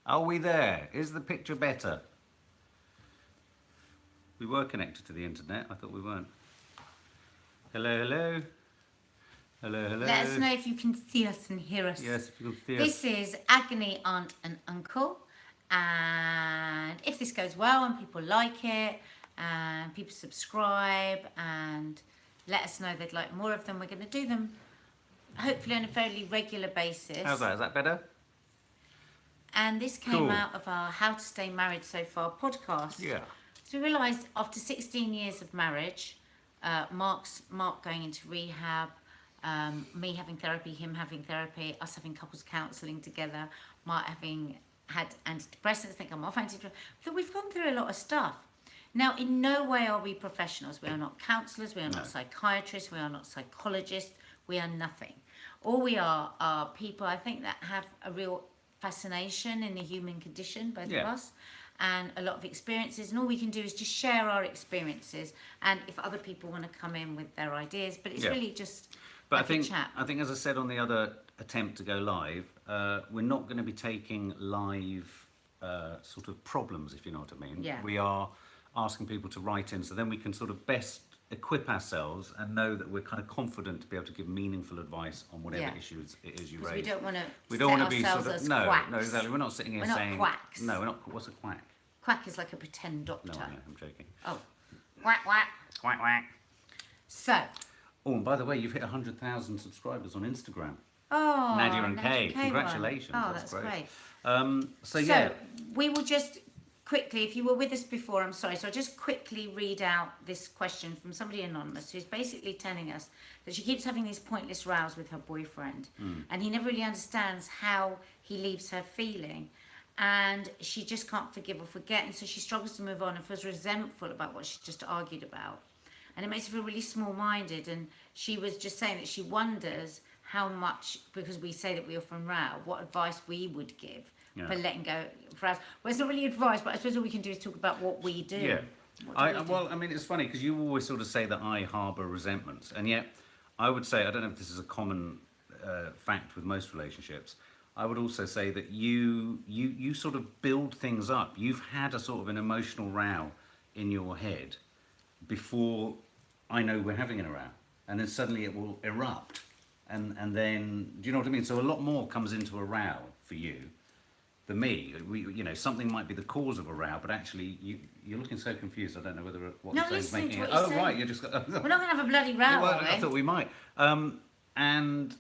Are we there? Is the picture better? We were connected to the internet. I thought we weren't. Hello, hello. Hello, hello. Let us know if you can see us and hear us. Yes, if you can see us. This is Agony Aunt and Uncle. And if this goes well and people like it and people subscribe and let us know they'd like more of them, we're going to do them hopefully on a fairly regular basis. How's that? Is that better? And this came out of our How to Stay Married So Far podcast. Yeah. So we realised after 16 years of marriage, Mark going into rehab, me having therapy, him having therapy, us having couples counselling together, Mark having had antidepressants, think I'm off antidepressants. So we've gone through a lot of stuff. Now, in no way are we professionals. We are not counsellors, we are not psychiatrists, we are not psychologists, we are nothing. All we are people, I think, that have a real fascination in the human condition, both of us, and a lot of experiences, and all we can do is just share our experiences, and if other people want to come in with their ideas, but it's really just a chat. I think, as I said on the other attempt to go live, we're not going to be taking live sort of problems, if you know what I mean. Yeah. We are asking people to write in, so then we can sort of best equip ourselves and know that we're kind of confident to be able to give meaningful advice on whatever issues it is you raise. We don't want to be sort of, as no, quacks. no, exactly. We're not sitting here saying quacks. No, we're not. What's a quack? Quack is like a pretend doctor. No, I know, I'm joking. Oh, quack, quack. Quack, quack. So. Oh, and by the way, you've hit 100,000 subscribers on Instagram. Oh, Nadia and Kay, congratulations. Oh, that's great. So we will just quickly, if you were with us before, I'm sorry, so I'll just quickly read out this question from somebody anonymous who's basically telling us that she keeps having these pointless rows with her boyfriend and he never really understands how he leaves her feeling, and she just can't forgive or forget, and so she struggles to move on and feels resentful about what she just argued about, and it makes her feel really small-minded. And she was just saying that she wonders how much, because we say that we often row, what advice we would give for letting go for us. Well, it's not really advice, but I suppose all we can do is talk about what we do. Yeah. Well, I mean, it's funny because you always sort of say that I harbour resentments, and yet I would say, I don't know if this is a common fact with most relationships, I would also say that you sort of build things up. You've had a sort of an emotional row in your head before I know we're having a row, and then suddenly it will erupt, and then, do you know what I mean? So a lot more comes into a row for you than me. Something might be the cause of a row, but actually you're looking so confused. I don't know whether what I'm saying is making it. Oh, right, you're just. We're not going to have a bloody row, are we? I thought we might. And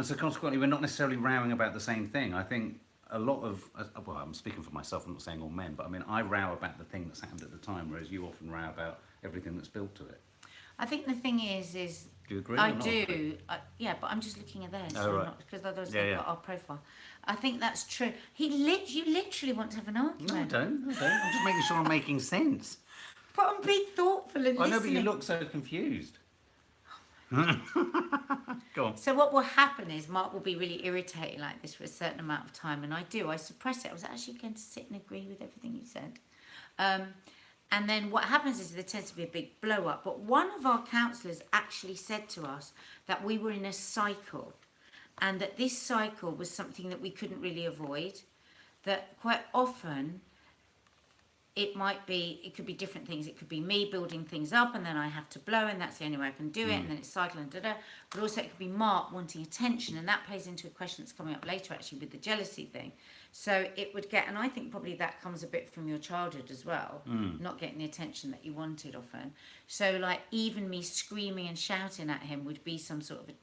so consequently, we're not necessarily rowing about the same thing. I think a lot of, well, I'm speaking for myself. I'm not saying all men, but I mean, I row about the thing that's happened at the time, whereas you often row about everything that's built to it. I think the thing is do you agree? I do. Yeah, but I'm just looking at theirs, because otherwise they've got our profile. I think that's true. You literally want to have an argument. No, I don't. I'm just making sure I'm making sense. But I'm being thoughtful and listening. I know, but you look so confused. Go on. So what will happen is Mark will be really irritated like this for a certain amount of time, and I suppress it. I was actually going to sit and agree with everything you said. And then what happens is there tends to be a big blow up. But one of our counsellors actually said to us that we were in a cycle, and that this cycle was something that we couldn't really avoid, that quite often it could be different things. It could be me building things up and then I have to blow, and that's the only way I can do it, and then it's cycling, da-da. But also it could be Mark wanting attention, and that plays into a question that's coming up later actually with the jealousy thing. So it would get, and I think probably that comes a bit from your childhood as well, not getting the attention that you wanted often. So like even me screaming and shouting at him would be some sort of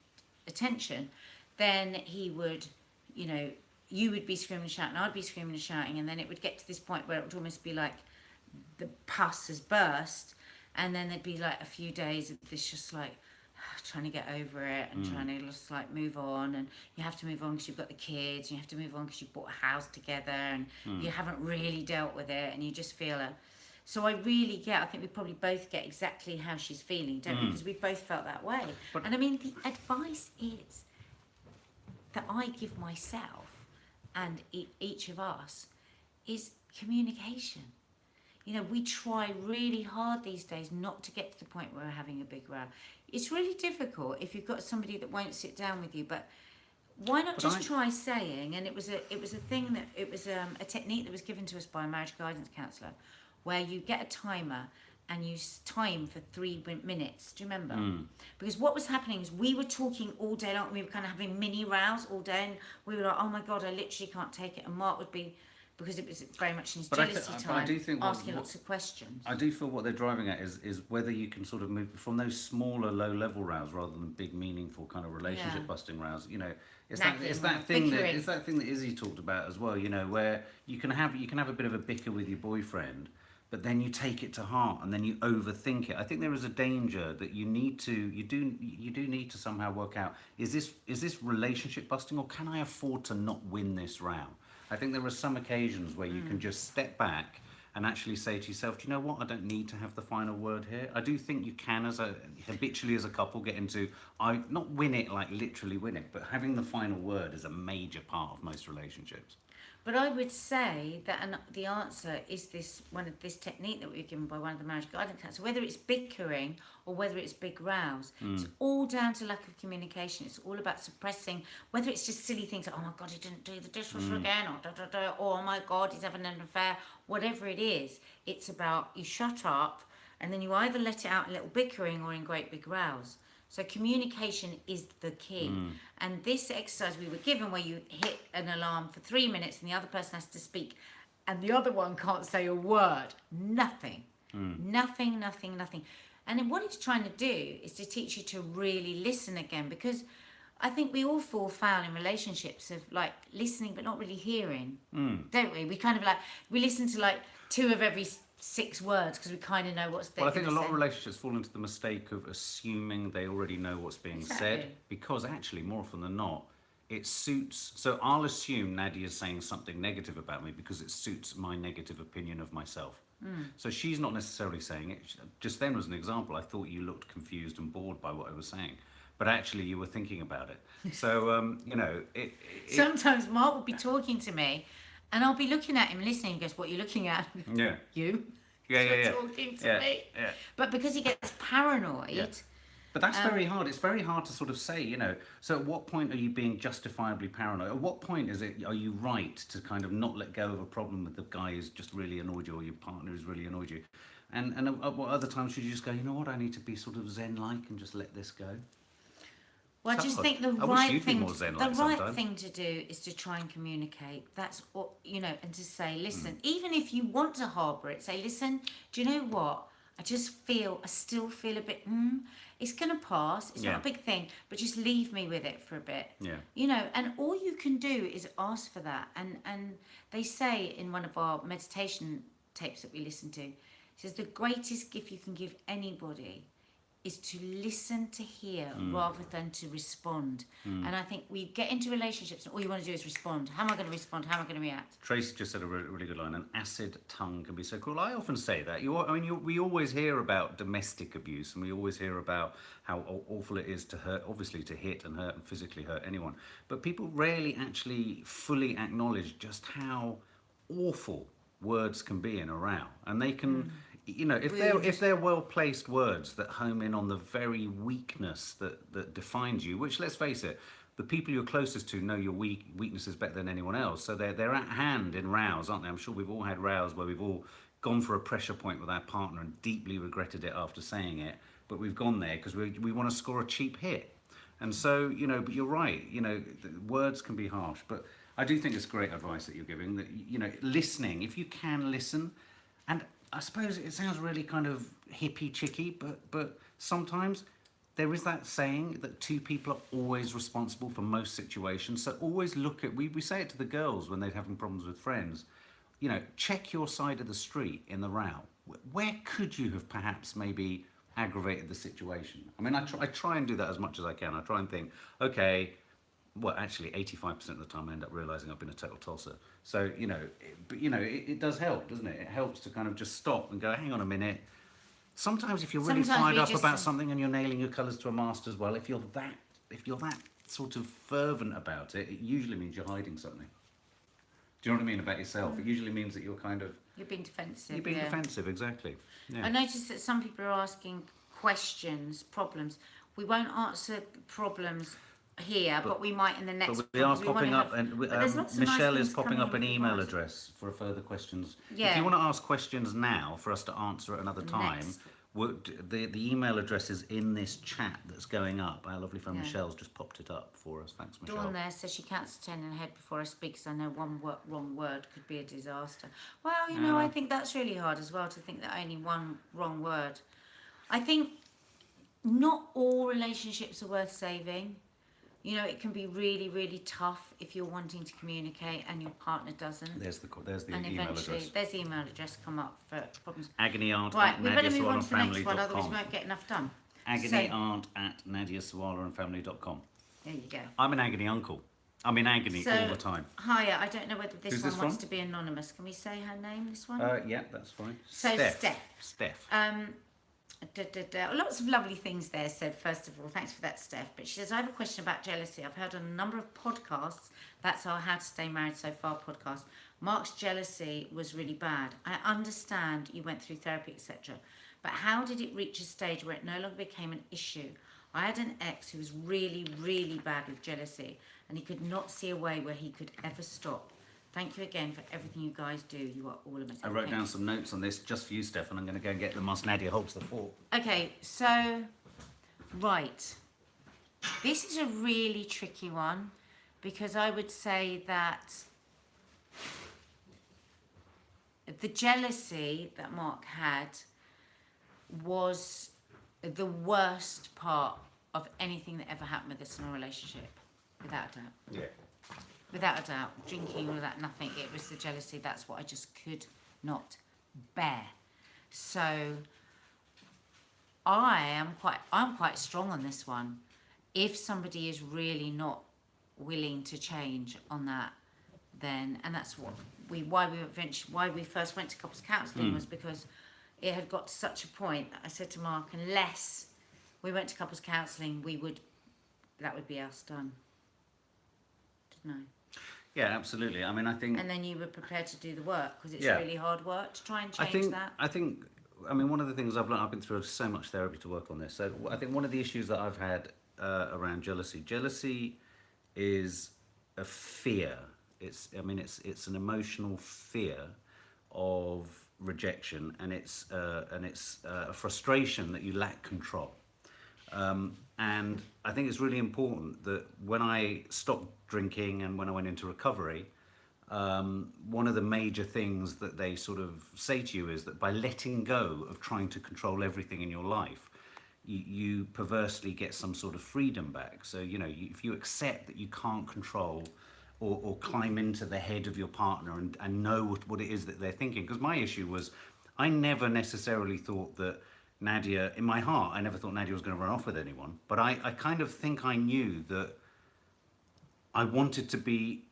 attention. Then he would, you would be screaming and shouting, I'd be screaming and shouting, and then it would get to this point where it would almost be like the pus has burst, and then there'd be like a few days of this just like trying to get over it and trying to just like move on, and you have to move on because you've got the kids, and you have to move on because you've bought a house together, and you haven't really dealt with it, and you just feel so I think we probably both get exactly how she's feeling, don't we? Because we both felt that way. And I mean, the advice is that I give myself and each of us is communication. We try really hard these days not to get to the point where we're having a big row. It's really difficult if you've got somebody that won't sit down with you, but Why not But just try saying? And it was a technique that was given to us by a marriage guidance counsellor, where you get a timer and you time for 3 minutes. Do you remember? Because what was happening is we were talking all day long. We were kind of having mini rows all day, and we were like, "Oh my God, I literally can't take it." And Mark would be, because it was very much in his jealousy time, I do think asking lots of questions. I do feel what they're driving at is whether you can sort of move from those smaller, low-level rows rather than big, meaningful kind of relationship-busting rows. You know, it's that thing that Izzy talked about as well. You know, where you can have a bit of a bicker with your boyfriend, but then you take it to heart and then you overthink it. I think there is a danger that you do need to somehow work out, is this relationship busting, or can I afford to not win this row? I think there are some occasions where you can just step back and actually say to yourself, do you know what, I don't need to have the final word here. I do think you can, habitually as a couple, get into, not win it, like literally win it, but having the final word is a major part of most relationships. But I would say that the answer is this technique that we were given by one of the marriage guidance counsellors. Whether it's bickering or whether it's big rows, it's all down to lack of communication. It's all about suppressing. Whether it's just silly things like, "Oh my God, he didn't do the dishwasher again," or "da da da," or "Oh my God, he's having an affair." Whatever it is, it's about you shut up, and then you either let it out in little bickering or in great big rows. So communication is the key. And this exercise we were given, where you hit an alarm for 3 minutes and the other person has to speak and the other one can't say a word, nothing. Nothing. And then what it's trying to do is to teach you to really listen again, because I think we all fall foul in relationships of like listening but not really hearing, don't we? We kind of we listen to like 2 of every 6 words because we kind of know what's there. Well, I think a lot of relationships fall into the mistake of assuming they already know what's being said, because actually, more often than not, it suits. So I'll assume Nadia's saying something negative about me because it suits my negative opinion of myself. So she's not necessarily saying it. Just then was an example. I thought you looked confused and bored by what I was saying, but actually you were thinking about it. So, you know, sometimes Mark will be talking to me and I'll be looking at him, listening. He goes, "What are you looking at?" Yeah. You? Yeah. Talking to me. Yeah. But because he gets paranoid. Yeah. But that's very hard. It's very hard to sort of say, you know. So at what point are you being justifiably paranoid? At what point are you right to kind of not let go of a problem with the guy who's just really annoyed you, or your partner who's really annoyed you? And at what other times should you just go, you know what, I need to be sort of zen-like and just let this go? Well, I just think the I right wish thing, more zen the like right sometimes. thing to do is to try and communicate. That's what, you know, and to say, listen, even if you want to harbour it, say, listen, do you know what? I still feel a bit, it's going to pass. It's not a big thing, but just leave me with it for a bit. Yeah. You know, and all you can do is ask for that. And they say in one of our meditation tapes that we listen to, it says the greatest gift you can give anybody is to listen to hear rather than to respond. And I think we get into relationships and all you want to do is respond. How am I going to respond? How am I going to react? Tracy just said a really good line. An acid tongue can be so cruel. I often say that. We always hear about domestic abuse, and we always hear about how awful it is to hurt, obviously to hit and hurt and physically hurt anyone. But people rarely actually fully acknowledge just how awful words can be in a row, and they can. You know, if they're well-placed words that home in on the very weakness that defines you, which, let's face it, the people you're closest to know your weaknesses better than anyone else. So they're at hand in rows, aren't they? I'm sure we've all had rows where we've all gone for a pressure point with our partner and deeply regretted it after saying it, but we've gone there because we want to score a cheap hit. And so, you know, but you're right, you know, words can be harsh, but I do think it's great advice that you're giving, that, you know, listening, if you can listen. And I suppose it sounds really kind of hippie chicky, but sometimes there is that saying that 2 people are always responsible for most situations. So always look at, we say it to the girls when they're having problems with friends, you know, check your side of the street in the row. Where could you have perhaps maybe aggravated the situation? I mean, I try and do that as much as I can. I try and think, okay, well, actually, 85% of the time I end up realising I've been a total tosser. So, you know, it does help, doesn't it? It helps to kind of just stop and go, hang on a minute. Sometimes if you're really fired up about something and you're nailing your colours to a mast as well, if you're that sort of fervent about it, it usually means you're hiding something. Do you know what I mean about yourself? It usually means that you're being defensive. You're being defensive, exactly. Yeah. I noticed that some people are asking questions, problems. We won't answer problems here, but we might in the next. But we are because we wanna popping up, have- and but there's lots of nice Michelle is things popping coming up an with email regards- address for further questions. If Yeah. you want to ask questions now for us to answer at another time, Next. the email address is in this chat that's going up. Our lovely friend Yeah. Michelle's just popped it up for us. Thanks, Michelle. Dawn there says she counts to 10 in her head before I speak because I know one wrong word could be a disaster. Well, you know, I think that's really hard as well, to think that only one wrong word. I think not all relationships are worth saving. You know, it can be really, really tough if you're wanting to communicate and your partner doesn't. There's the And email eventually, address. there's the email address come up for problems. Agony Aunt Right, at we better move on to the next one, otherwise we nadiasawalha.family.com. won't get enough done. Agony So- Aunt at nadiasawalha.family.com. There you go. I'm an agony uncle. I'm in agony So- all the time. Hiya, I don't know whether this Who's one this wants from? to be anonymous. Can we say her name, this one? Yeah, that's fine. So Steph. Steph. Lots of lovely things there said, first of all. Thanks for that, Steph. But she says, I have a question about jealousy. I've heard on a number of podcasts, that's our How to Stay Married So Far podcast. Mark's jealousy was really bad. I understand you went through therapy, etc. But how did it reach a stage where it no longer became an issue? I had an ex who was really, really bad with jealousy, and he could not see a way where he could ever stop. Thank you again for everything you guys do. You are all amazing. I wrote Thank down you. some notes on this just for you, Steph, and I'm going to go and get them whilst Nadia holds the fort. Okay, so, right. This is a really tricky one because I would say that the jealousy that Mark had was the worst part of anything that ever happened with us in our relationship, without a doubt. Yeah. Without a doubt, drinking, all of that, nothing. It was the jealousy. That's what I just could not bear. So I'm quite strong on this one. If somebody is really not willing to change on that, then, and that's why we first went to couples counselling was because it had got to such a point that I said to Mark, unless we went to couples counselling, that would be us done. Didn't I? Yeah, absolutely. I mean, I think. And then you were prepared to do the work because it's Yeah. really hard work to try and change that. I think. I mean, one of the things I've learned. I've been through so much therapy to work on this. So I think one of the issues that I've had around jealousy. Jealousy is a fear. It's an emotional fear of rejection, and it's a frustration that you lack control. And I think it's really important that when I stopped drinking and when I went into recovery, one of the major things that they sort of say to you is that by letting go of trying to control everything in your life, you perversely get some sort of freedom back. So, if you accept that you can't control or climb into the head of your partner and know what it is that they're thinking. Because my issue was, I never necessarily thought that Nadia, in my heart, I never thought Nadia was going to run off with anyone. But I kind of think I knew that I wanted to be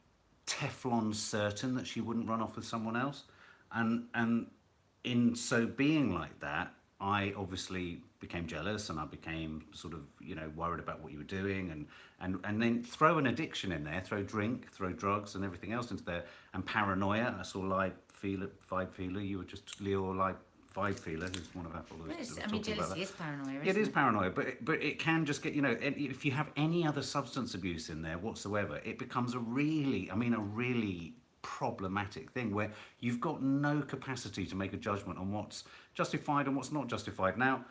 Teflon certain that she wouldn't run off with someone else. And in so being like that, I obviously became jealous, and I became sort of, worried about what you were doing, and then throw an addiction in there, throw drink, throw drugs and everything else into there, and paranoia. I saw Vibe Feeler, you were just Leo Vibe Feeler, who's one of our followers. Jealousy is paranoia, It is paranoia, but it can just get, if you have any other substance abuse in there whatsoever, it becomes a really problematic thing where you've got no capacity to make a judgment on what's justified and what's not justified. Now,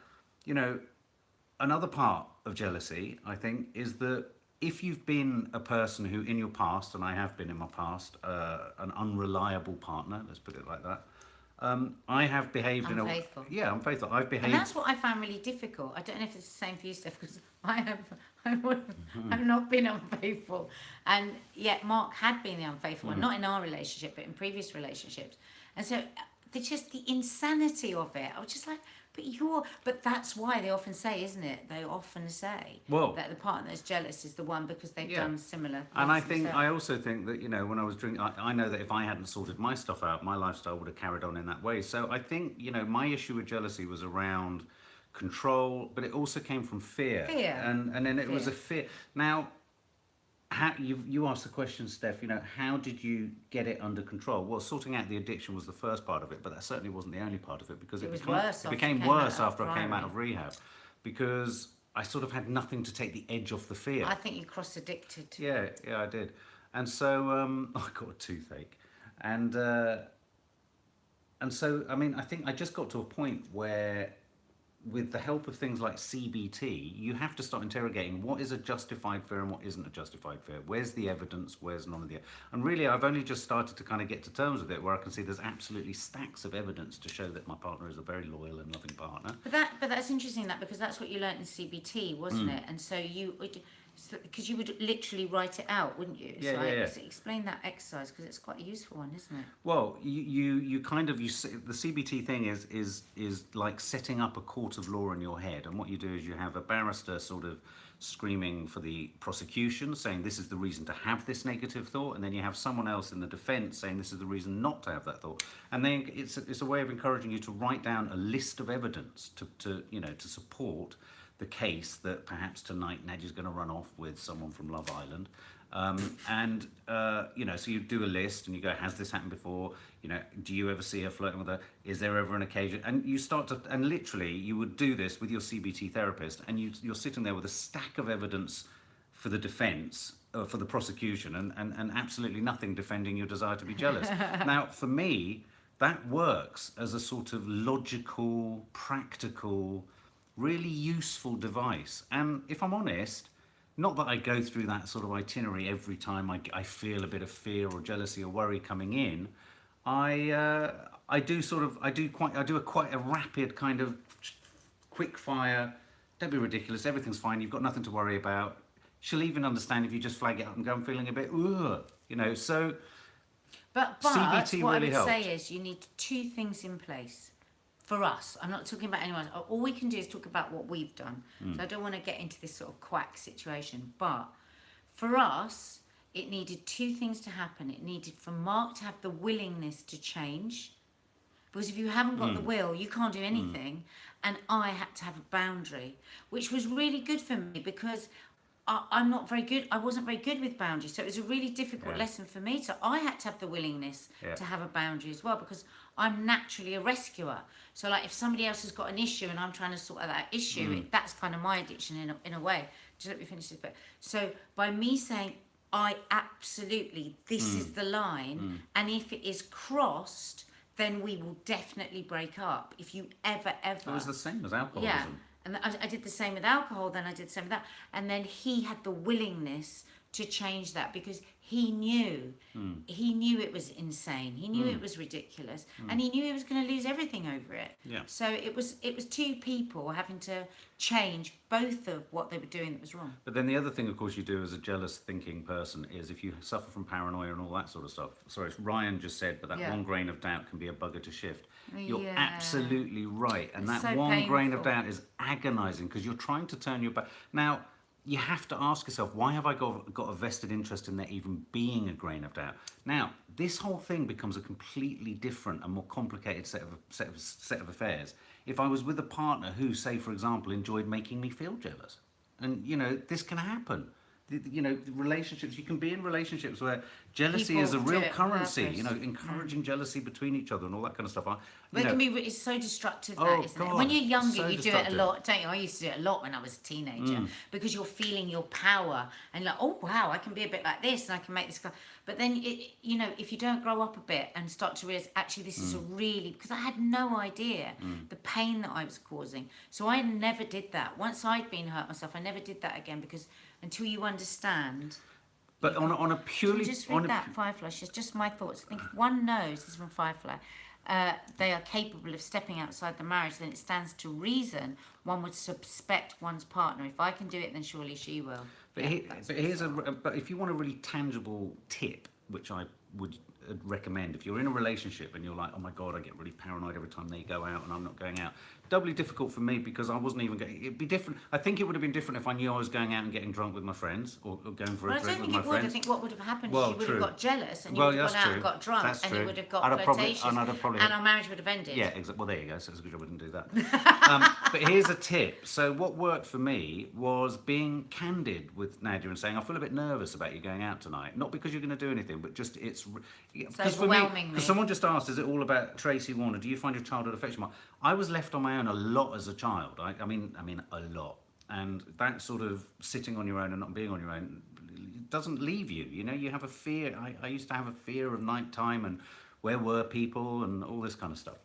another part of jealousy, I think, is that if you've been a person who in your past, and I have been in my past, an unreliable partner, let's put it like that, I have behaved Unfaithful. I'm faithful. I've behaved. And that's what I found really difficult. I don't know if it's the same for you, Steph, because I've not been unfaithful. And yet Mark had been the unfaithful one, not in our relationship, but in previous relationships. And so just the insanity of it, I was just like, but that's why they often say, isn't it? They often say that the partner that's jealous is the one because they've done similar things. And I also think that, when I was drinking, I know that if I hadn't sorted my stuff out, my lifestyle would have carried on in that way. So I think, my issue with jealousy was around control, but it also came from fear. And then it was a fear. Now, you asked the question, Steph, how did you get it under control? Well, sorting out the addiction was the first part of it, but that certainly wasn't the only part of it, because it became worse after I came out of rehab, because I sort of had nothing to take the edge off the fear. I think you cross-addicted. Yeah, yeah, I did. And so I got a toothache, and so I mean, I think I just got to a point where, with the help of things like CBT, you have to start interrogating what is a justified fear and what isn't a justified fear. Where's the evidence? Where's none of the? And really, I've only just started to kind of get to terms with it, where I can see there's absolutely stacks of evidence to show that my partner is a very loyal and loving partner. But that's interesting, that, because that's what you learnt in CBT, wasn't it? And so because you would literally write it out, wouldn't you? Yeah, so yeah, yeah. So explain that exercise, because it's quite a useful one, isn't it? Well, you kind of, the CBT thing is like setting up a court of law in your head, and what you do is you have a barrister sort of screaming for the prosecution, saying this is the reason to have this negative thought, and then you have someone else in the defence saying this is the reason not to have that thought, and then it's a way of encouraging you to write down a list of evidence to support the case that perhaps tonight Nadja's going to run off with someone from Love Island. So you do a list and you go, has this happened before? Do you ever see her flirting with her? Is there ever an occasion? And you start to, and literally you would do this with your CBT therapist, and you're sitting there with a stack of evidence for the defence, for the prosecution, and absolutely nothing defending your desire to be jealous. Now, for me, that works as a sort of logical, practical, really useful device. And if I'm honest, not that I go through that sort of itinerary every time I feel a bit of fear or jealousy or worry coming in. I do quite a rapid kind of quick fire. Don't be ridiculous. Everything's fine. You've got nothing to worry about. She'll even understand if you just flag it up and go, I'm feeling a bit, So But CBT what really I would say helped. is you need two things in place. For us, I'm not talking about anyone else. All we can do is talk about what we've done. So I don't want to get into this sort of quack situation. But for us, it needed two things to happen. It needed for Mark to have the willingness to change. Because if you haven't got the will, you can't do anything. And I had to have a boundary, which was really good for me, because I'm not very good. I wasn't very good with boundaries. So it was a really difficult lesson for me. So I had to have the willingness to have a boundary as well, because I'm naturally a rescuer. So like if somebody else has got an issue and I'm trying to sort out that issue, that's kind of my addiction in a way. Just let me finish this bit. So by me saying, I absolutely, this is the line, and if it is crossed, then we will definitely break up. If you ever... It was the same as alcoholism. Yeah. And I did the same with alcohol, then I did the same with that. And then he had the willingness to change that, because he knew it was insane. He knew it was ridiculous, and he knew he was going to lose everything over it. Yeah. So it was two people having to change both of what they were doing that was wrong. But then the other thing, of course, you do as a jealous thinking person is, if you suffer from paranoia and all that sort of stuff. Sorry, Ryan just said, but that one grain of doubt can be a bugger to shift. You're absolutely right. And It's that so one grain of painful. doubt is agonizing, because you're trying to turn your back. Now, you have to ask yourself, why have I got a vested interest in there even being a grain of doubt? Now, this whole thing becomes a completely different and more complicated set of affairs if I was with a partner who, say, for example, enjoyed making me feel jealous. And, this can happen. Relationships, you can be in relationships where jealousy People is a do real it on currency, purpose. Encouraging jealousy between each other and all that kind of stuff. But it can be, it's so destructive, Oh, that, isn't it? God, When you're younger, so you destructive. do it a lot, don't you? I used to do it a lot when I was a teenager, because you're feeling your power and like, oh wow, I can be a bit like this and I can make this. But then, if you don't grow up a bit and start to realise, actually, this is a really, because I had no idea the pain that I was causing. So I never did that. Once I'd been hurt myself, I never did that again, because until you understand. But on a purely... Just read that, Firefly. It's just my thoughts. I think if one knows, this is from Firefly, they are capable of stepping outside the marriage, then it stands to reason one would suspect one's partner. If I can do it, then surely she will. But if you want a really tangible tip, which I would recommend, if you're in a relationship and you're like, oh my God, I get really paranoid every time they go out and I'm not going out. Doubly difficult for me, because I wasn't even going. It'd be different. I think it would have been different if I knew I was going out and getting drunk with my friends, or going for a drink with my friends. I think what would have happened Well, is you would true. have got jealous and you Well, would have that's gone out and true. got drunk, That's and true. it would have got I'd have probably- flirtatious, and I'd have probably- and our marriage would have ended. Yeah, exactly. Well, there you go. So it's a good job I didn't do that. But here's a tip. So what worked for me was being candid with Nadia and saying, I feel a bit nervous about you going out tonight. Not because you're going to do anything, but just because for me, overwhelming me. because someone just asked, is it all about Tracy Warner? Do you find your childhood affection? I was left on my own a lot as a child. I mean a lot. and that sort of sitting on your own and not being on your own doesn't leave you. You know, you have a fear. I used to have a fear of nighttime and where were people and all this kind of stuff.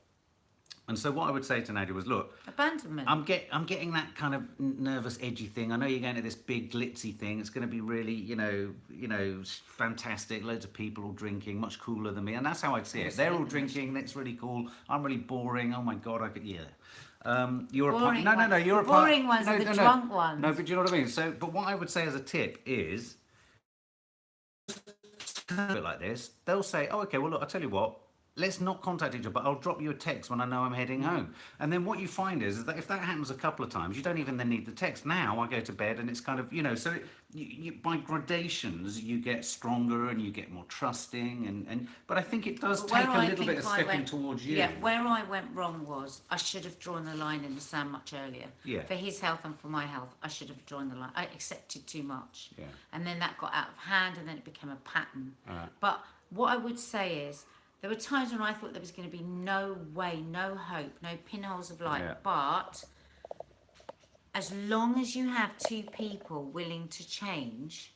And so what I would say to Nadia was, look, Abandonment. I'm getting that kind of nervous, edgy thing. I know you're going to this big glitzy thing. It's going to be really, fantastic. Loads of people all drinking, much cooler than me, and that's how I'd see it. They're all drinking. That's really cool. I'm really boring. Oh my god, I could, yeah. You're Boring a no. You're the a boring ones are the drunk ones. No, but do you know what I mean? So, but what I would say as a tip is, a bit like this. They'll say, "Oh, okay. Well, look, I'll tell you what. Let's not contact each other, but I'll drop you a text when I know I'm heading home." And then what you find is that if that happens a couple of times, you don't even then need the text. Now I go to bed and it's kind of, so by gradations, you get stronger and you get more trusting. But I think it does take a little bit of stepping towards you. Yeah, where I went wrong was I should have drawn the line in the sand much earlier. Yeah. For his health and for my health, I should have drawn the line. I accepted too much. Yeah. And then that got out of hand and then it became a pattern. Right. But what I would say is, there were times when I thought there was going to be no way, no hope, no pinholes of light. Yeah. But as long as you have two people willing to change,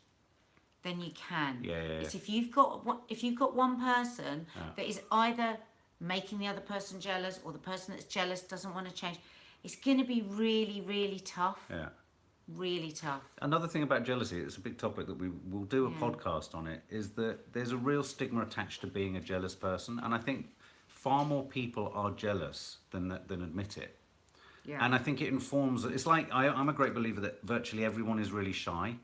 then you can. Yeah. It's if you've got one person that is either making the other person jealous, or the person that's jealous doesn't want to change, it's going to be really, really tough. Yeah. Really tough. Another thing about jealousy, it's a big topic that we will do a podcast on it, is that there's a real stigma attached to being a jealous person, and I think far more people are jealous than admit it. Yeah. And I think it informs. It's like I'm a great believer that virtually everyone is really shy,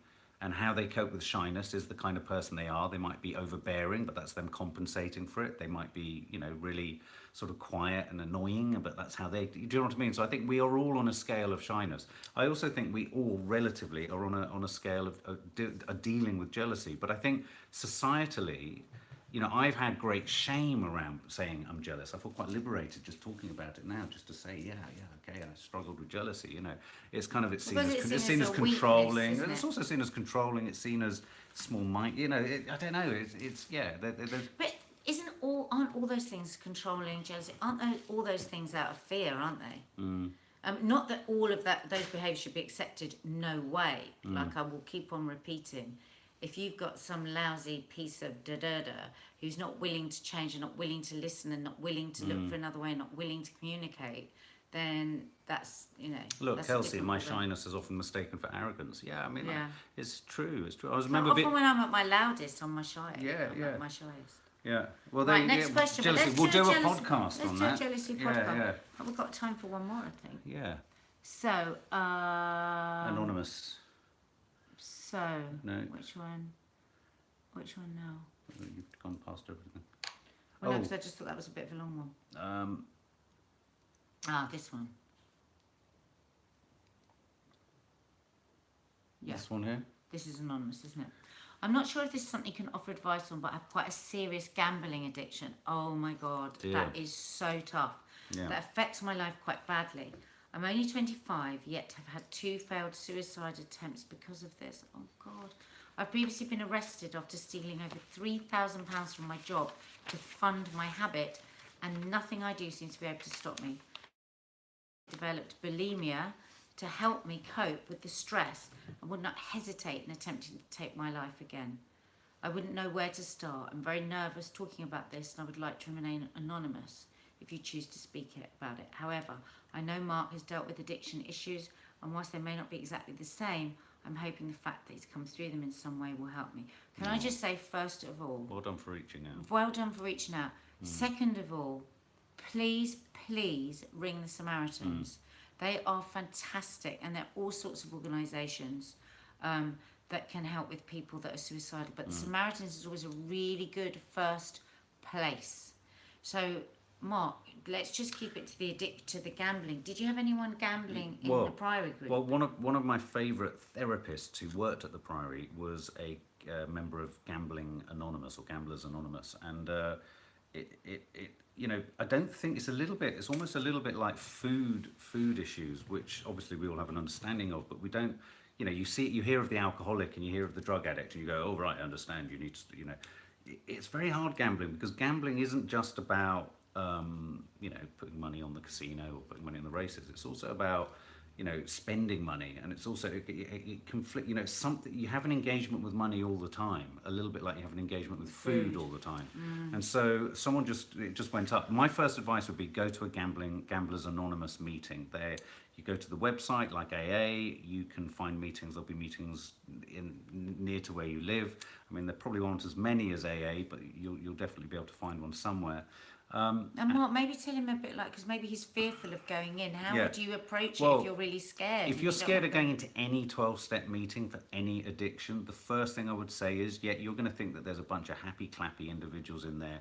and how they cope with shyness is the kind of person they are. They might be overbearing, but that's them compensating for it. They might be, really sort of quiet and annoying, but that's how they. Do you know what I mean? So I think we are all on a scale of shyness. I also think we all relatively are on a scale of dealing with jealousy. But I think societally, I've had great shame around saying I'm jealous. I feel quite liberated just talking about it now, just to say, okay, I struggled with jealousy. It's kind of, it's seen as controlling, weakness, and it's also seen as controlling. It's seen as small-minded. I don't know. It's yeah. But aren't all those things controlling, jealousy? Aren't all those things out of fear? Aren't they? Mm. Not that all of those behaviours should be accepted. No way. Like I will keep on repeating. If you've got some lousy piece of who's not willing to change and not willing to listen and not willing to look for another way and not willing to communicate, then that's, Look, that's Kelsey, my shyness is often mistaken for arrogance. Yeah, I mean, Yeah. it's true. It's true. I was often when I'm at my loudest, I'm my shyest. Yeah, I'm yeah. at my shyest. Yeah. Well, Right, next question. Jealousy. We'll do a podcast on that. Let's do a jealousy podcast. Yeah. Oh, we've got time for one more, I think. Yeah. So, Anonymous. So, No. Which one now? You've gone past everything. Well, no, because I just thought that was a bit of a long one. This one. Yeah. This one here? This is anonymous, isn't it? I'm not sure if this is something you can offer advice on, but I have quite a serious gambling addiction. Oh my God, that is so tough. Yeah. That affects my life quite badly. I'm only 25, yet have had 2 failed suicide attempts because of this. Oh God. I've previously been arrested after stealing over £3,000 from my job to fund my habit, and nothing I do seems to be able to stop me. I developed bulimia to help me cope with the stress and would not hesitate in attempting to take my life again. I wouldn't know where to start. I'm very nervous talking about this, and I would like to remain anonymous if you choose to speak about it. However, I know Mark has dealt with addiction issues, and whilst they may not be exactly the same, I'm hoping the fact that he's come through them in some way will help me. Can I just say, first of all... Well done for reaching out. Well done for reaching out. Second of all, please ring the Samaritans. They are fantastic, and there are all sorts of organisations that can help with people that are suicidal. But the Samaritans is always a really good first place. So, Mark, let's just keep it to the gambling. Did you have anyone gambling in the Priory group? Well, one of my favourite therapists who worked at the Priory was a member of Gambling Anonymous or Gamblers Anonymous, and I don't think it's almost a little bit like food issues, which obviously we all have an understanding of, but we don't. You hear of the alcoholic and you hear of the drug addict, and you go, oh right, I understand. You need to, it's very hard gambling, because gambling isn't just about putting money on the casino or putting money on the races. It's also about spending money, and it's also it conflict. Something you have an engagement with money all the time, a little bit like you have an engagement with food all the time. And so it just went up. My first advice would be go to a Gamblers Anonymous meeting. There, you go to the website like AA. You can find meetings. There'll be meetings near to where you live. I mean, there probably aren't as many as AA, but you'll definitely be able to find one somewhere. And Mark, maybe tell him a bit because maybe he's fearful of going in. How Yeah. would you approach it Well, if you're really scared? If and you're you don't scared want of going into any 12-step meeting for any addiction, the first thing I would say is, you're going to think that there's a bunch of happy, clappy individuals in there,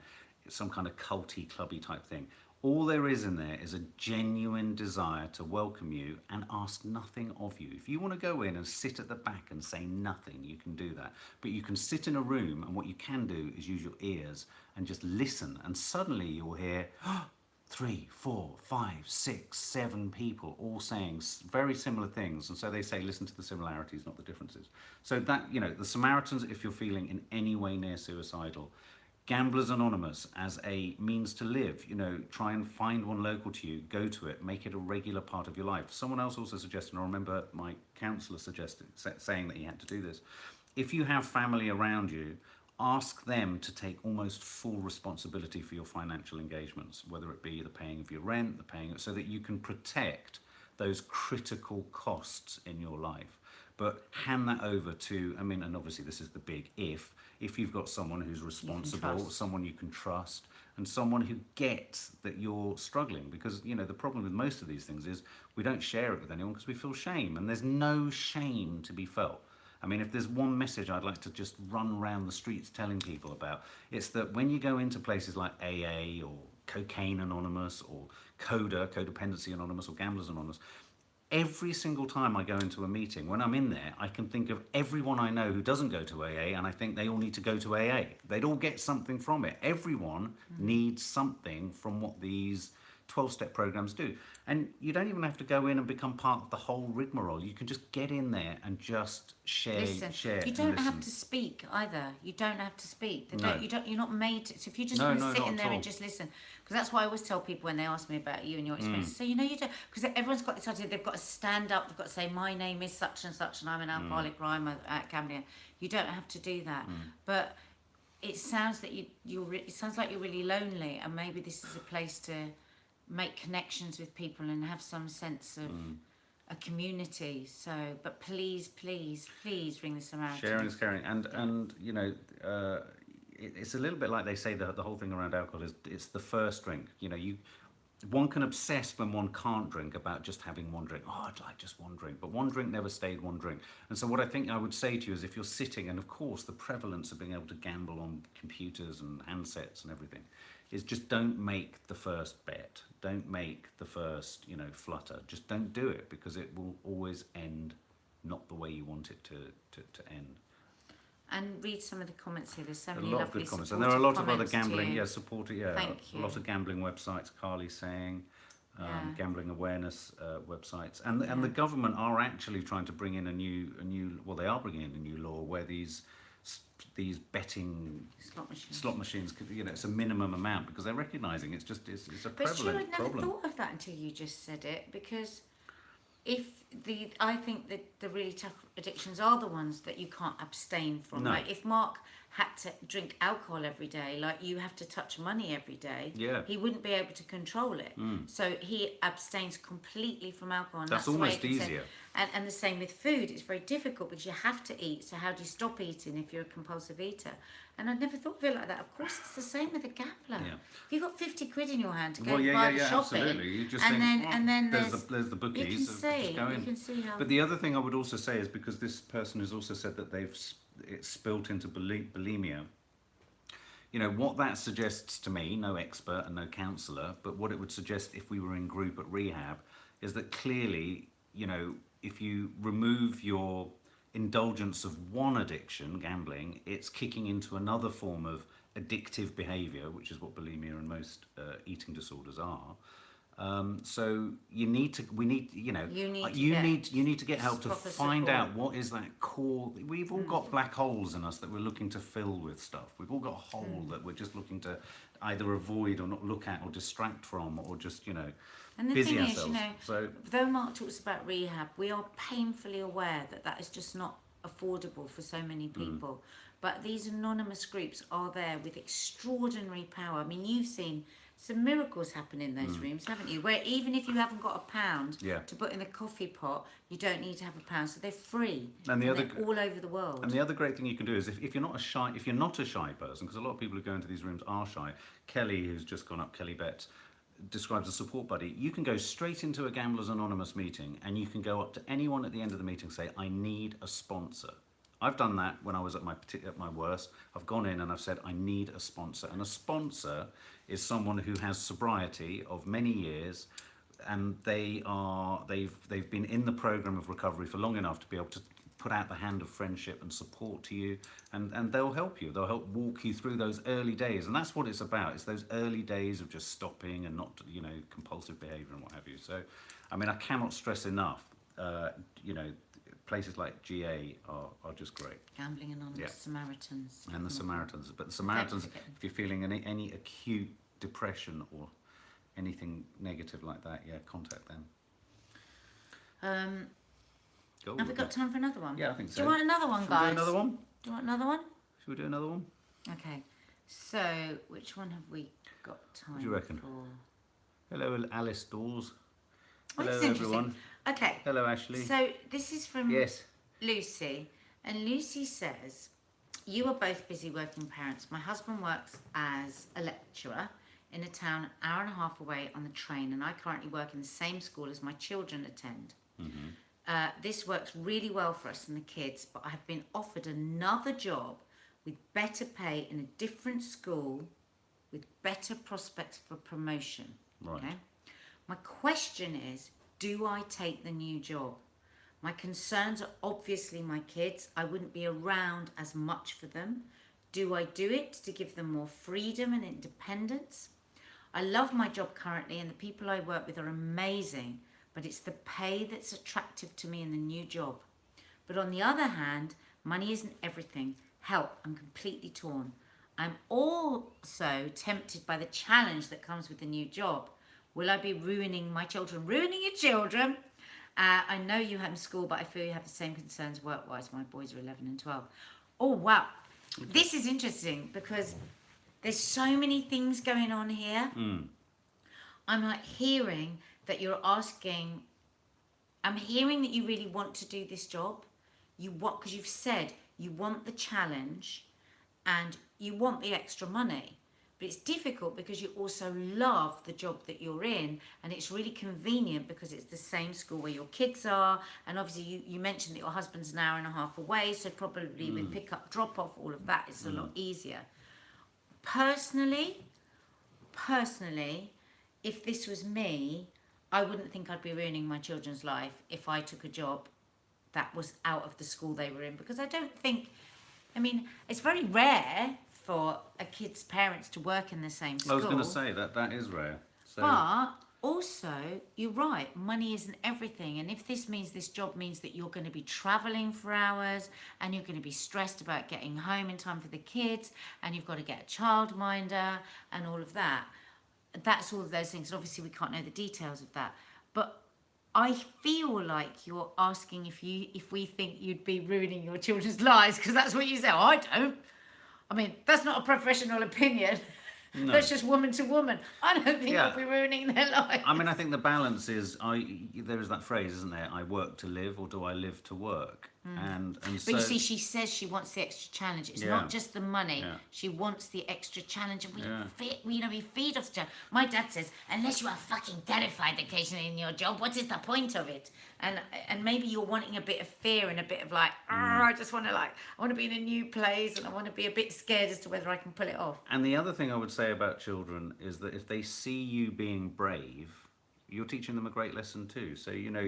some kind of culty, clubby type thing. All there is in there is a genuine desire to welcome you and ask nothing of you. If you want to go in and sit at the back and say nothing, you can do that. But you can sit in a room, and what you can do is use your ears and just listen, and suddenly you'll hear 3, 4, 5, 6, 7 people all saying very similar things. And so they say, listen to the similarities, not the differences. So that, the Samaritans, if you're feeling in any way near suicidal, Gamblers Anonymous as a means to live, try and find one local to you, go to it, make it a regular part of your life. Someone else also suggested, and I remember my counsellor saying that he had to do this. If you have family around you, ask them to take almost full responsibility for your financial engagements, whether it be the paying of your rent, so that you can protect those critical costs in your life. But hand that over to, and obviously this is the big if you've got someone who's responsible, someone you can trust, and someone who gets that you're struggling. Because, the problem with most of these things is we don't share it with anyone because we feel shame, and there's no shame to be felt. If there's one message I'd like to just run around the streets telling people about, it's that when you go into places like AA or Cocaine Anonymous or Codependency Anonymous or Gamblers Anonymous, every single time I go into a meeting, when I'm in there, I can think of everyone I know who doesn't go to AA, and I think they all need to go to AA. They'd all get something from it. Everyone needs something from what these 12-step programs do. And you don't even have to go in and become part of the whole rigmarole. You can just get in there and just share. You don't have to speak either. You don't have to speak. You're not made to. So if you just want to sit in there and just listen, because that's why I always tell people when they ask me about you and your experience. So you don't, because everyone's got this idea they've got to stand up. They've got to say my name is such and such, and I'm an alcoholic, or I'm a gambler. You don't have to do that, but. It sounds that it sounds like you're really lonely, and maybe this is a place to make connections with people and have some sense of a community. So, but please ring the Samaritans. Sharing is caring, and it's a little bit like they say that the whole thing around alcohol is it's the first drink. One can obsess when one can't drink about just having one drink. Oh, I'd like just one drink. But one drink never stayed one drink. And so what I think I would say to you is if you're sitting, and of course the prevalence of being able to gamble on computers and handsets and everything, is just don't make the first bet. Don't make the first, flutter. Just don't do it, because it will always end not the way you want it to end. And read some of the comments here. There's so many lovely lovely comments, and there are a lot of other gambling. gambling, Thank a you. lot of gambling websites. Carly's saying, gambling awareness websites, and the government are actually trying to bring in a new. Well, they are bringing in a new law where these betting slot machines could, it's a minimum amount, because they're recognising it's a prevalent problem. But I'd never thought of that until you just said it, because. I think that the really tough addictions are the ones that you can't abstain from. No. Like if Mark had to drink alcohol every day, like you have to touch money every day, he wouldn't be able to control it. So he abstains completely from alcohol. And That's the way almost he can say- easier. And the same with food. It's very difficult because you have to eat. So how do you stop eating if you're a compulsive eater? And I'd never thought of it like that. Of course, it's the same with a gambler. Yeah. If you've got 50 quid in your hand to go Well, buy the shopping, absolutely. You just and think, then there's the bookies. you can see how. But the other thing I would also say is, because this person has also said that it's spilt into bulimia. What that suggests to me, no expert and no counsellor, but what it would suggest if we were in group at rehab is that clearly, if you remove your indulgence of one addiction, gambling, it's kicking into another form of addictive behaviour, which is what bulimia and most eating disorders are. So we need, you know, You need to you get need to get help to proper find support. out what is that core. We've all got black holes in us that we're looking to fill with stuff. We've all got a hole that we're just looking to either avoid or not look at or distract from or just, you know, And the busy thing is, ourselves. So though Mark talks about rehab, we are painfully aware that that is just not affordable for so many people. But these anonymous groups are there with extraordinary power. I mean, you've seen some miracles happen in those rooms, haven't you? Where even if you haven't got a pound Yeah. to put in the coffee pot, you don't need to have a pound. So they're free. And the other they're all over the world. And the other great thing you can do is if you're not a shy person, because a lot of people who go into these rooms are shy. Kelly, who's just gone up, Kelly Betts, describes a support buddy. You can go straight into a Gamblers Anonymous meeting and you can go up to anyone at the end of the meeting and say, I need a sponsor. I've done that when I was at my worst. I've gone in and I've said, I need a sponsor. And a sponsor is someone who has sobriety of many years, and they've been in the program of recovery for long enough to be able to put out the hand of friendship and support to you, and they'll help you. They'll help walk you through those early days, and that's what it's about. It's those early days of just stopping and not, you know, compulsive behaviour and what have you. So, I mean, I cannot stress enough, you know, places like GA are just great. Gambling Anonymous, Yeah. Samaritans. And the Samaritans. But the Samaritans, forget them. if you're feeling any acute depression or anything negative like that, yeah, contact them. Go. Have we got time for another one? Yeah, I think so. Do you want another one, Should guys? we do another one? Do you want another one? Should we do another one? Okay. So, which one have we got time What do you reckon? for? Hello, Alice Dawes. Oh, Hello, this is interesting. everyone. Okay. Hello, Ashley. So, this is from Yes. Lucy. And Lucy says, you are both busy working parents. My husband works as a lecturer in a town an hour and a half away on the train, and I currently work in the same school as my children attend. This works really well for us and the kids, but I have been offered another job with better pay in a different school with better prospects for promotion. Right. Okay? My question is, do I take the new job? My concerns are obviously my kids. I wouldn't be around as much for them. Do I do it to give them more freedom and independence? I love my job currently and the people I work with are amazing, but it's the pay that's attractive to me in the new job. But on the other hand, money isn't everything. Help, I'm completely torn. I'm also tempted by the challenge that comes with the new job. Will I be ruining my children? Ruining your children? I know you homeschool, but I feel you have the same concerns work-wise. My boys are 11 and 12. Oh, wow. This is interesting because there's so many things going on here. I'm like hearing that you're asking, I'm hearing that you really want to do this job. You want, because you've said you want the challenge and you want the extra money. But it's difficult because you also love the job that you're in, and it's really convenient because it's the same school where your kids are, and obviously you mentioned that your husband's an hour and a half away, so probably with pick up, drop off, all of that, it's a lot easier. Personally, if this was me, I wouldn't think I'd be ruining my children's life if I took a job that was out of the school they were in, because I don't think, I mean, it's very rare for a kid's parents to work in the same school. I was going to say that is rare. So, but also, you're right, money isn't everything. And if this means this job means that you're going to be travelling for hours and you're going to be stressed about getting home in time for the kids and you've got to get a childminder and all of that, that's all of those things. And obviously, we can't know the details of that. But I feel like you're asking if we think you'd be ruining your children's lives, because that's what you say. Oh, I don't. I mean, that's not a professional opinion. No. That's just woman to woman. I don't think I'll be ruining their life. I mean, I think the balance is, there is that phrase, isn't there? I work to live, or do I live to work? And But so, you see, she says she wants the extra challenge. It's Yeah. not just the money. Yeah. She wants the extra challenge, and Yeah. we feed off the challenge. My dad says, unless you are fucking terrified occasionally in your job, what is the point of it? And maybe you're wanting a bit of fear and a bit of like, I just want to I want to be in a new place, and I want to be a bit scared as to whether I can pull it off. and the other thing I would say about children is that if they see you being brave, you're teaching them a great lesson too. So, you know,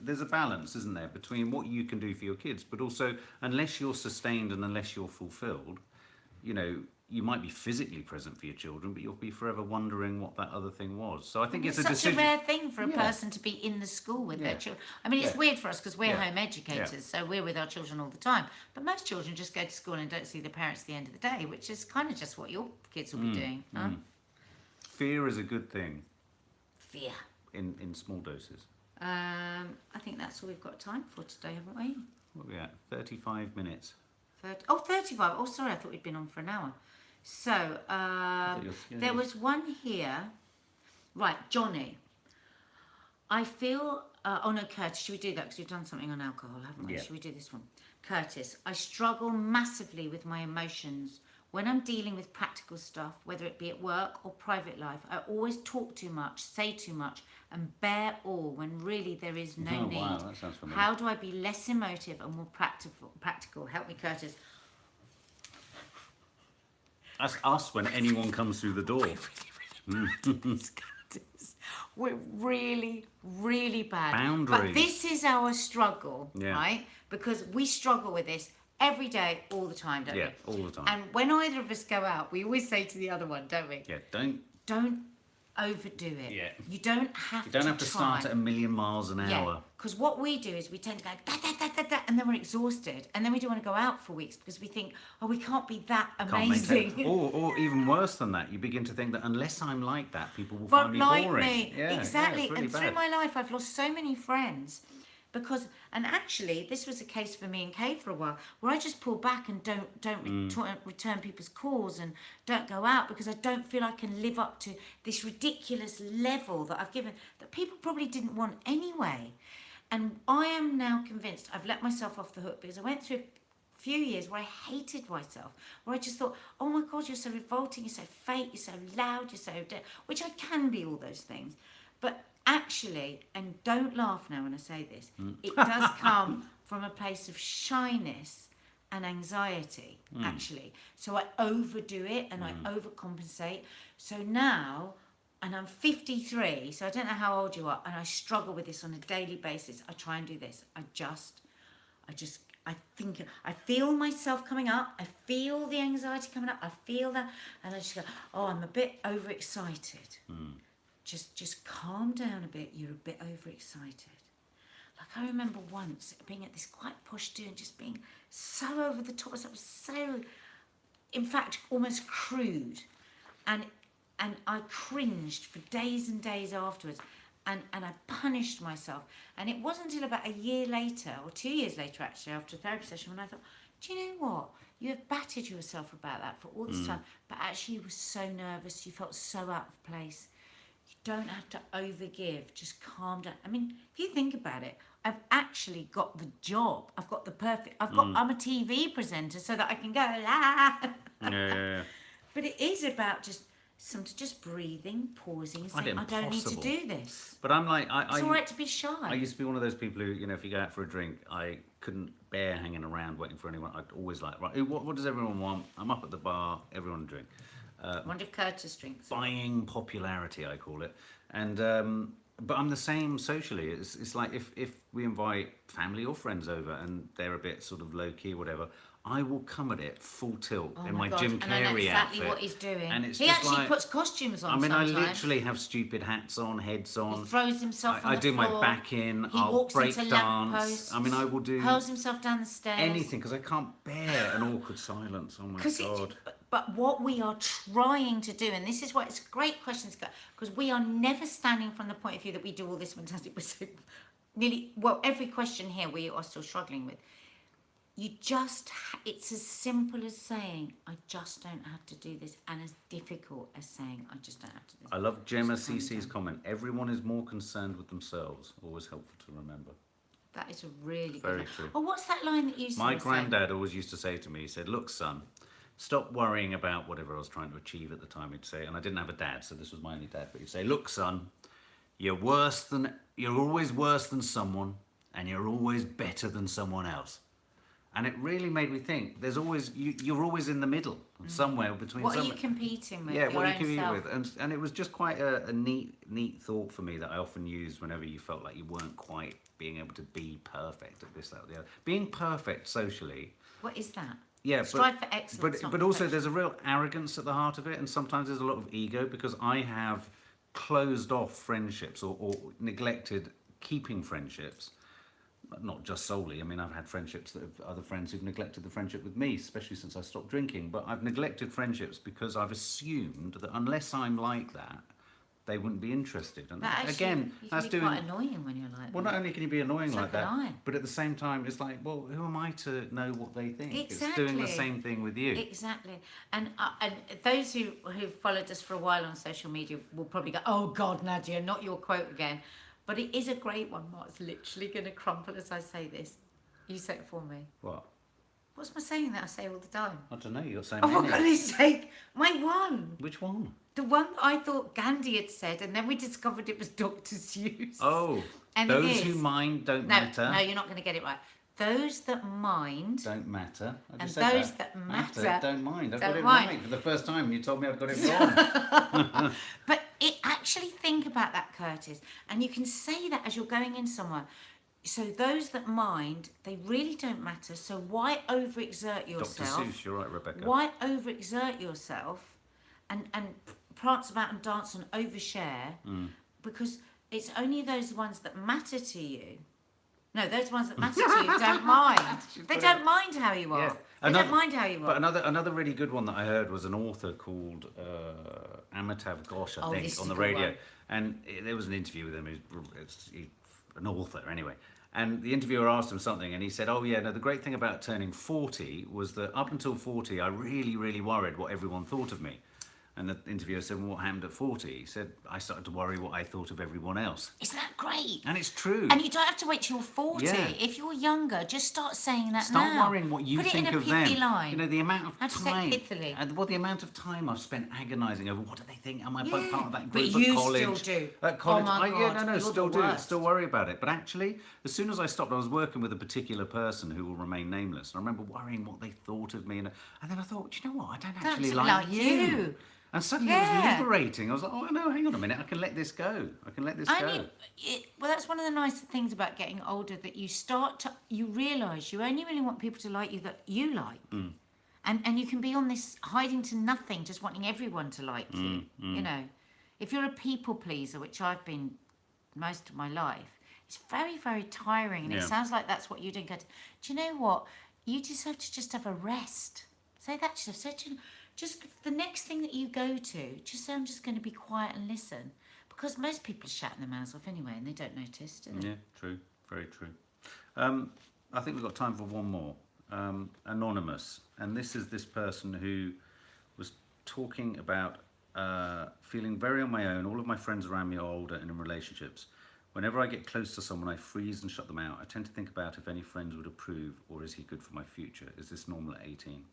there's a balance, isn't there, between what you can do for your kids, but also, unless you're sustained and unless you're fulfilled, you know, you might be physically present for your children, but you'll be forever wondering what that other thing was. So I think it's a such decision. a rare thing for a Yeah. person to be in the school with their Yeah. children. I mean, it's Yeah. weird for us because we're Yeah. home educators, Yeah. so we're with our children all the time. But most children just go to school and don't see their parents at the end of the day, which is kind of just what your kids will be doing. Huh? Fear is a good thing Fear. in small doses. I think that's all we've got time for today, haven't we? What are we at? 35 minutes. 35. Oh, sorry, I thought we'd been on for an hour. So, there was one here. Right, Johnny. I feel... oh, no, Curtis, should we do that? Because we've done something on alcohol, haven't we? Yeah. Should we do this one? Curtis, I struggle massively with my emotions. When I'm dealing with practical stuff, whether it be at work or private life, I always talk too much, say too much, and bear all when really there is no need. Wow, that sounds familiar. How do I be less emotive and more practical? Help me, Curtis. That's us when anyone comes through the door. We're really, really bad. Boundaries. But this is our struggle, Yeah. right? Because we struggle with this every day, all the time, don't Yeah, we? all the time. And when either of us go out, we always say to the other one, don't we? Yeah, don't Overdo it. Yeah. You don't have to You don't have to try. start at a million miles an Yeah, hour. because what we do is we tend to go da, da, da, da, da, and then we're exhausted, and then we don't want to go out for weeks because we think, oh, we can't be that Can't amazing. maintain. Or even worse than that, you begin to think that unless I'm like that, people will But find me like boring. me, Yeah, exactly. it's really And through bad. my life, I've lost so many friends because, and actually, this was a case for me and Kay for a while, where I just pull back and don't return people's calls and don't go out because I don't feel I can live up to this ridiculous level that I've given that people probably didn't want anyway. And I am now convinced I've let myself off the hook because I went through a few years where I hated myself, where I just thought, oh my God, you're so revolting, you're so fake, you're so loud, you're so which I can be all those things. But actually, and don't laugh now when I say this, it does come from a place of shyness and anxiety, actually. So I overdo it and I overcompensate. So now, and I'm 53, so I don't know how old you are, and I struggle with this on a daily basis. I try and do this. I feel myself coming up. I feel the anxiety coming up. I feel that, and I just go, oh, I'm a bit overexcited. Just calm down a bit. You're a bit overexcited. Like I remember once being at this quite posh do and just being so over the top. I was so, in fact, almost crude, and I cringed for days and days afterwards, and I punished myself. And it wasn't until about a year later, or 2 years later actually, after a therapy session, when I thought, do you know what? You have battered yourself about that for all this time, but actually you were so nervous, you felt so out of place. You don't have to overgive, just calm down. I mean, if you think about it, I've actually got the job. I've got the perfect, I'm a TV presenter so that I can go, la. Yeah. But it is about just breathing, pausing, and saying, Find it I don't need to impossible. do this. But I'm like, It's all right to be shy. I used to be one of those people who, if you go out for a drink, I couldn't bear hanging around waiting for anyone. I'd always like, right, what does everyone want? I'm up at the bar, everyone a drink. I wonder if Curtis drinks. Buying popularity, I call it. And but I'm the same socially. It's like if we invite family or friends over and they're a bit sort of low key or whatever, I will come at it full tilt in my God. Jim And I know Carrey exactly outfit. what he's doing. And it's He just actually like, puts costumes on I mean, sometimes. I literally have stupid hats on, heads on. He throws himself on I the do floor. my back in. He I'll walks break into dance. lampposts. I mean, I will do hurls himself down the stairs. anything because I can't bear an awkward silence. Oh my God. But what we are trying to do, and this is why it's a great question, because we are never standing from the point of view that we do all this fantastic. Every question here we are still struggling with. You just, it's as simple as saying, I just don't have to do this, and as difficult as saying, I just don't have to do this. I love Gemma Just calm CC's down. comment. Everyone is more concerned with themselves. Always helpful to remember. That is a really Very good true. Oh, what's that line that you said? My granddad always used to say to me, he said, look, son, stop worrying about whatever I was trying to achieve at the time, he'd say. And I didn't have a dad, so this was my only dad. But he'd say, look, son, you're always worse than someone, and you're always better than someone else. And it really made me think, there's always, you're always in the middle, somewhere between What are you competing with? Yeah, Your what are you own competing self? with? And it was just quite a neat thought for me that I often used whenever you felt like you weren't quite being able to be perfect at this, that, or the other. Being perfect socially, What is that? Yeah, Strive for excellence, not but also perfection. there's a real arrogance at the heart of it, and sometimes there's a lot of ego because I have closed off friendships or neglected keeping friendships. Not just solely. I mean, I've had friendships that have other friends who've neglected the friendship with me, especially since I stopped drinking. But I've neglected friendships because I've assumed that unless I'm like that, they wouldn't be interested. And But actually, again, you can that's be doing. quite annoying when you're like Well, that. not only can you be annoying So like can that, I. but at the same time, it's like, well, who am I to know what they think? Exactly. It's doing the same thing with you. Exactly. And those who've followed us for a while on social media will probably go, oh God, Nadia, not your quote again. But it is a great one. Mark's literally going to crumple as I say this. You say it for me. What? What's my saying that I say all the time? I don't know. You're saying Oh, for many. goodness sake. My one. Which one? The one that I thought Gandhi had said, and then we discovered it was Dr. Seuss. Oh, And it those is. who mind don't No, matter. no, you're not going to get it right. Those that mind Don't matter. I and just said those that. that matter don't mind. I've don't got it mind. right for the first time. You told me I've got it wrong. But actually think about that, Curtis, and you can say that as you're going in somewhere. So those that mind, they really don't matter. So why overexert Dr. yourself? Seuss, you're right, Rebecca. Why overexert yourself and prance about and dance and overshare? Because it's only those ones that matter to you. No, those ones that matter to you don't mind. They don't mind how you are. Yeah. They don't mind how you are. But another really good one that I heard was an author called Amitav Ghosh, I Oh, think, this is on a the good radio. one. And there was an interview with him. He's an author, anyway. And the interviewer asked him something, and he said, oh, yeah, no, the great thing about turning 40 was that up until 40, I really, really worried what everyone thought of me. And the interviewer said, well, what happened at 40? He said, I started to worry what I thought of everyone else. Isn't that great? And it's true. And you don't have to wait till you're 40. Yeah. If you're younger, just start saying that Start now. worrying what you Put think it in a of pithy them. line. You know, the amount of How to say time. pithily. Well, the amount of time I've spent agonising over what do they think? Am I Yeah, part of that but group you at college? still do. At college, Oh my yeah, God, no, you're still the do. worst. Still worry about it. But actually, as soon as I stopped, I was working with a particular person who will remain nameless. And I remember worrying what they thought of me. And then I thought, do you know what? I don't actually Don't like like you. you. And suddenly it was Yeah. liberating. I was like, oh no, hang on a minute. I can let this go. I can let this I go. mean, well, that's one of the nice things about getting older, that you realise you only really want people to like you that you like. And you can be on this hiding to nothing, just wanting everyone to like you. You know, if you're a people pleaser, which I've been most of my life, it's very, very tiring. And Yeah. it sounds like that's what you do. Do you know what? You deserve to just have a rest. Say that to yourself. Just the next thing that you go to, just say, I'm just going to be quiet and listen. Because most people are shutting their mouths off anyway, and they don't notice, do they? Yeah, true. Very true. I think we've got time for one more. Anonymous. And this is this person who was talking about feeling very on my own. All of my friends around me are older and in relationships. Whenever I get close to someone, I freeze and shut them out. I tend to think about if any friends would approve, or is he good for my future? Is this normal at 18?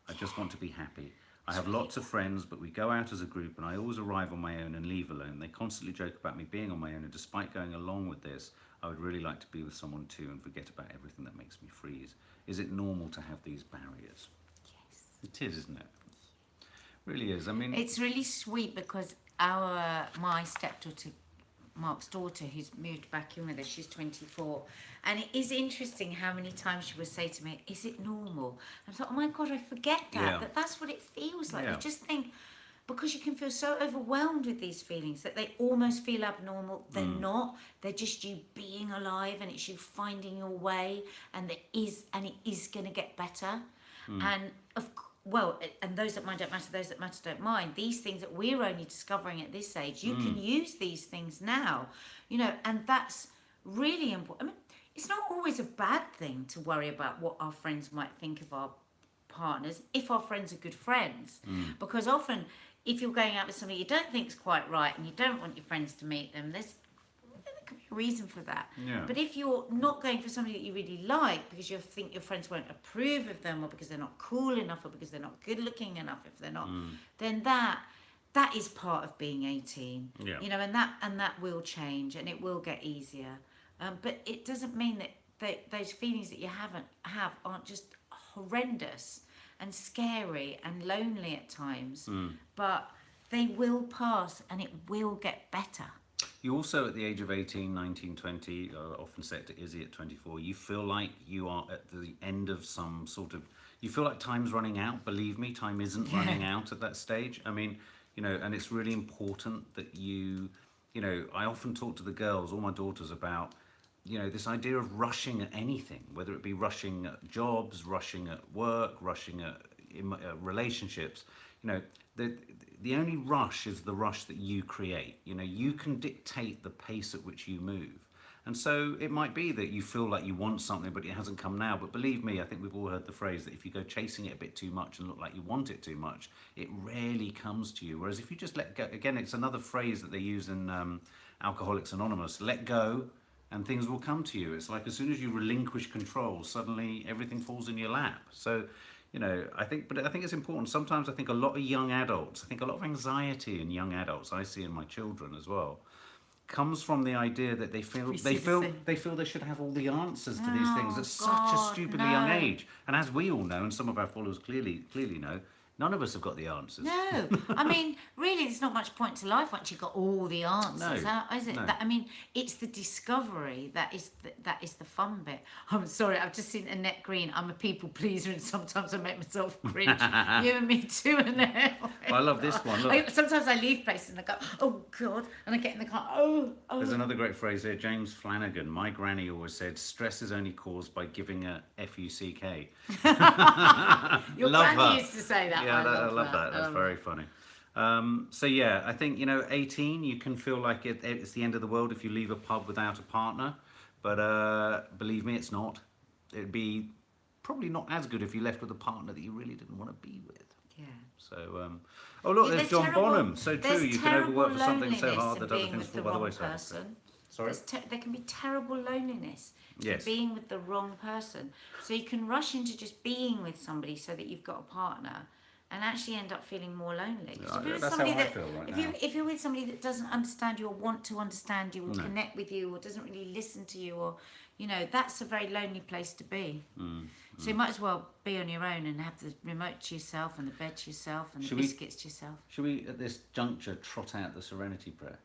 I just want to be happy. I have lots of friends, but we go out as a group and I always arrive on my own and leave alone. They constantly joke about me being on my own, and despite going along with this, I would really like to be with someone too and forget about everything that makes me freeze. Is it normal to have these barriers? Yes. It is, isn't it? Really is. I mean, It's really sweet because my stepdaughter, Mark's daughter, who's moved back in with us, she's 24, and it is interesting how many times she would say to me, is it normal? I thought, oh my God, I forget that, Yeah. that that's what it feels like. Yeah. You just think, because you can feel so overwhelmed with these feelings that they almost feel abnormal. They're not. They're just you being alive, and it's you finding your way, and it is going to get better. And and those that mind don't matter, those that matter don't mind. These things that we're only discovering at this age, you can use these things now, you know, and that's really important. I mean, it's not always a bad thing to worry about what our friends might think of our partners if our friends are good friends, because often if you're going out with somebody you don't think is quite right and you don't want your friends to meet them, there could be a reason for that. Yeah. But if you're not going for somebody that you really like because you think your friends won't approve of them, or because they're not cool enough, or because they're not good looking enough, if they're not, then that is part of being 18. Yeah. You know, and that will change and it will get easier. But it doesn't mean that those feelings that you have aren't just horrendous and scary and lonely at times, but they will pass and it will get better. you also, at the age of 18, 19, 20, often say it to Izzy at 24, you feel like you are at the end of some sort of, you feel like time's running out. Believe me, time isn't running out at that stage. I mean, and it's really important that I often talk to the girls, all my daughters, about, this idea of rushing at anything, whether it be rushing at jobs, rushing at work, rushing at relationships. The only rush is the rush that you create. You can dictate the pace at which you move. And so it might be that you feel like you want something, but it hasn't come now. But believe me, I think we've all heard the phrase that if you go chasing it a bit too much and look like you want it too much, it rarely comes to you. Whereas if you just let go, again, it's another phrase that they use in Alcoholics Anonymous, let go and things will come to you. It's like as soon as you relinquish control, suddenly everything falls in your lap. So, I think it's important. Sometimes I think a lot of young adults, I think a lot of anxiety in young adults, I see in my children as well, comes from the idea that they feel they should have all the answers to these things at such a stupidly young age. And as we all know, and some of our followers clearly know, none of us have got the answers. No, I mean, really, there's not much point to life once you've got all the answers. No, How is it? no. It's the discovery that is the fun bit. I'm sorry, I've just seen Annette Green. I'm a people pleaser, and sometimes I make myself cringe. You and me too, Annette. Well, I love this one. Look. Sometimes I leave places and I go, oh God, and I get in the car. Oh. There's another great phrase here. James Flanagan. My granny always said, "Stress is only caused by giving a fuck." Your love granny her. used to say that. Yeah, I love that. That's very funny. So yeah, I think 18, you can feel like it's the end of the world if you leave a pub without a partner, but believe me, it's not. It'd be probably not as good if you left with a partner that you really didn't want to be with. Yeah. So, oh look, there's John Bonham. So true. You can overwork for something so hard that other things fall by the wayside. Sorry. There can be terrible loneliness Yes. being with the wrong person. So you can rush into just being with somebody so that you've got a partner, and actually end up feeling more lonely. Yeah, that's how I feel right now. If you're with somebody that doesn't understand you or want to understand you or connect with you or doesn't really listen to you, or that's a very lonely place to be. So you might as well be on your own and have the remote to yourself and the bed to yourself and the biscuits to yourself. Should we at this juncture trot out the Serenity Prayer?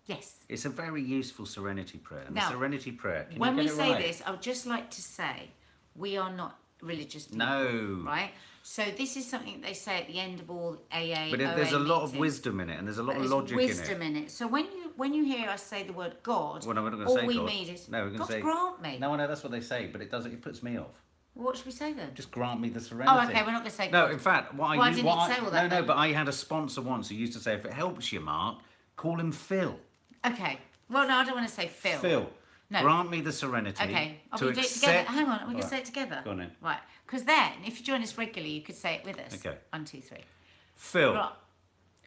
Yes. It's a very useful Serenity Prayer. And Now, the Serenity Prayer, can when you we get it say right? this, I would just like to say we are not religious people. No. Right? So this is something they say at the end of all AA. But there's a lot of wisdom in it, and there's a lot of logic wisdom in it. So when you hear us say the word God, well, no, we're not going all to say we God. mean is, No, we're going God to say grant me. No, I know that's what they say, but it puts me off. What should we say then? Just grant me the serenity. Oh, okay, we're not going to say No, God. in fact, Why didn't it say all that No, then? but I had a sponsor once who used to say, if it helps you, Mark, call him Phil. Okay. Well, no, I don't want to say Phil. Phil. No. Grant me the serenity. Okay. To we do it accept. together. Hang on, we can Right. say it together. Go on then. Right. Because then, if you join us regularly, you could say it with us. Okay. 1, 2, 3. Phil. Right.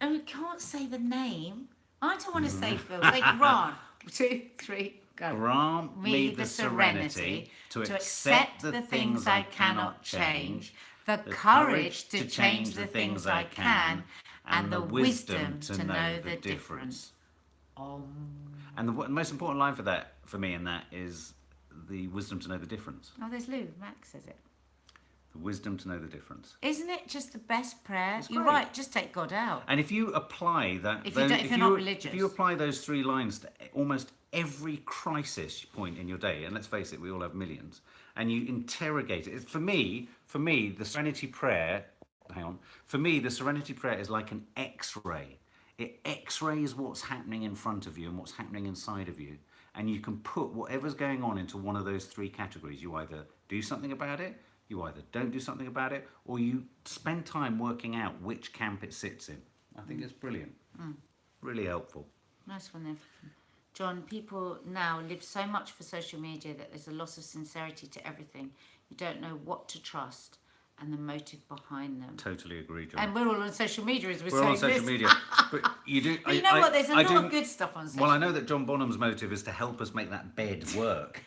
And we can't say the name. I don't want to say Phil. Say Grant. 2, 3, go. Grant me the serenity to accept the things I cannot change, the courage to change the things I can, and the wisdom to know the difference. And the most important line for me in that is the wisdom to know the difference. Oh, there's Lou. Max says it. The wisdom to know the difference. Isn't it just the best prayer? It's You're great. right. Just take God out. And if you apply that, If you're not religious. if you apply those 3 lines to almost every crisis point in your day, and let's face it, we all have millions, and you interrogate it. For me, the Serenity Prayer. For me, the Serenity Prayer is like an X-ray. It X-rays what's happening in front of you and what's happening inside of you, and you can put whatever's going on into one of those 3 categories. You either do something about it, you either don't do something about it, or you spend time working out which camp it sits in. I think it's brilliant. Really helpful. Nice one there. John, people now live so much for social media that there's a loss of sincerity to everything. You don't know what to trust and the motive behind them. Totally agree, John. And we're all on social media as we're We're saying on social this. media, but you do. But you know what? There's a lot of good stuff on social Well, I know that John Bonham's motive is to help us make that bed work.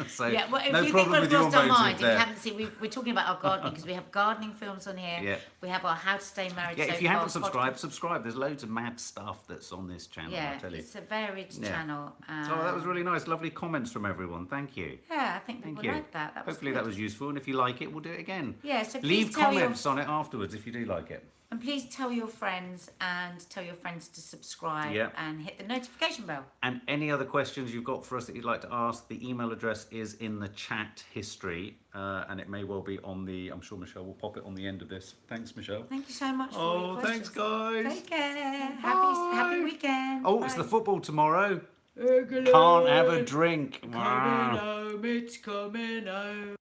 So Yeah, well, if no you think problem we've with your lost our motive mind, if you there. haven't seen, we're talking about our gardening because we have gardening films on here. Yeah. We have our How to Stay Married. Yeah, So if you Far haven't subscribed, podcast. subscribe. There's loads of mad stuff that's on this channel, I Yeah, tell you. it's a varied Yeah. channel. Oh, that was really nice. Lovely comments from everyone. Thank you. Yeah, I think people Thank you. liked that. Hopefully good. that was useful, and if you like it, we'll do it again. Yeah, so Leave please tell your comments on it afterwards if you do like it. And please tell your friends and tell your friends to subscribe Yeah. and hit the notification bell. And any other questions you've got for us that you'd like to ask, the email address is in the chat history, and it may well be on the, I'm sure Michelle will pop it on the end of this. Thanks, Michelle. Thank you so much for all your Thanks, questions. guys. Take care. Bye. Happy weekend. Oh, it's the Bye. football tomorrow. England, Can't have a drink. coming home, it's coming home.